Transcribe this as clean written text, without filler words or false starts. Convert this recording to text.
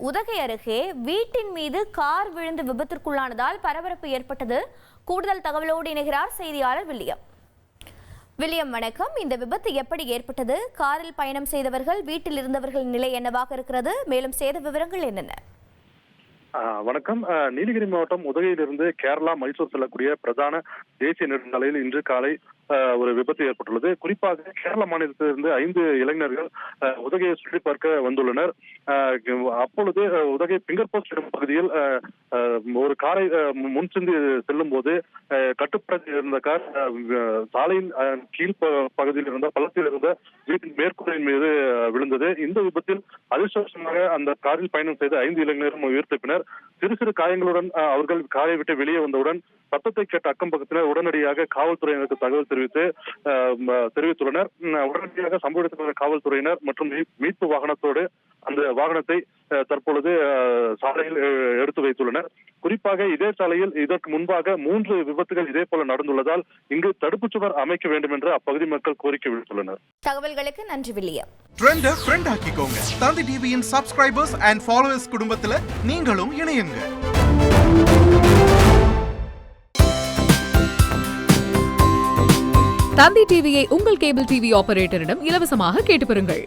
உதகை அருகே வீட்டின் மீது கார் விழுந்து விபத்திற்குள்ளானதால் பரபரப்பு ஏற்பட்டது. கூடுதல் தகவலோடு இணைகிறார் செய்தியாளர் வில்லியம். வணக்கம். இந்த விபத்து எப்படி ஏற்பட்டது? காரில் பயணம் செய்தவர்கள், வீட்டில் இருந்தவர்களின் நிலை என்னவாக இருக்கிறது? மேலும் சேத விவரங்கள் என்னென்ன? வணக்கம். நீலகிரி மாவட்டம் உதகையிலிருந்து கேரளா மைசூர் செல்லக்கூடிய பிரதான தேசிய நெடுஞ்சாலையில் இன்று காலை ஒரு விபத்து ஏற்பட்டுள்ளது. குறிப்பாக கேரள மாநிலத்திலிருந்து 5 இளைஞர்கள் உதகையை சுற்றி பார்க்க வந்துள்ளனர். அப்பொழுது உதகை பிங்கர் போஸ்ட் பகுதியில் ஒரு காரை முன் சென்று செல்லும் போது கட்டுப்பாடு இருந்த கார் சாலையின் கீழ் பகுதியில் இருந்த பள்ளத்தில் இருந்த வீட்டின் மேற்கூரையின் மீது விழுந்தது. இந்த விபத்தில் அதிர்ஷ்டவசமாக அந்த காரில் பயணம் செய்த 5 இளைஞரும் உயிர் தப்பினர். சிறு சிறு காயங்களுடன் அவர்கள் காரை விட்டு வெளியே வந்தவுடன் சத்தத்தை கேட்ட அக்கம் பக்கத்தினர் உடனடியாக காவல்துறையினருக்கு தகவல் தெரிவித்துள்ளனர். உடனடியாக சம்பவ இடத்திற்கு காவல்துறையினர் மற்றும் மீட்பு வாகனத்தோடு அந்த வாகனத்தை தற்பொழுது சாலையில் எடுத்து வைத்துள்ளனர். குறிப்பாக இதே சாலையில் இதற்கு முன்பாக 3 விபத்துகள் இதே போல நடந்துள்ளதால் இங்கு தடுப்புச் சுவர் அமைக்க வேண்டும் என்று அப்பகுதி மக்கள் கோரிக்கை விடுத்துள்ளனர். தகவல்களுக்கு நன்றி வில்லியம். ட்ரெண்ட ஃப்ரெண்ட் ஆக்கிக்கோங்க. தந்தி டிவியின் சப்ஸ்கிரைபர்ஸ் அண்ட் ஃபாலோவர்ஸ் குடும்பத்துல நீங்களும் இணையுங்க. தந்தி டிவியை உங்கள் கேபிள் டிவி ஆபரேட்டரிடம் இலவசமாக கேட்டு பெறுங்கள்.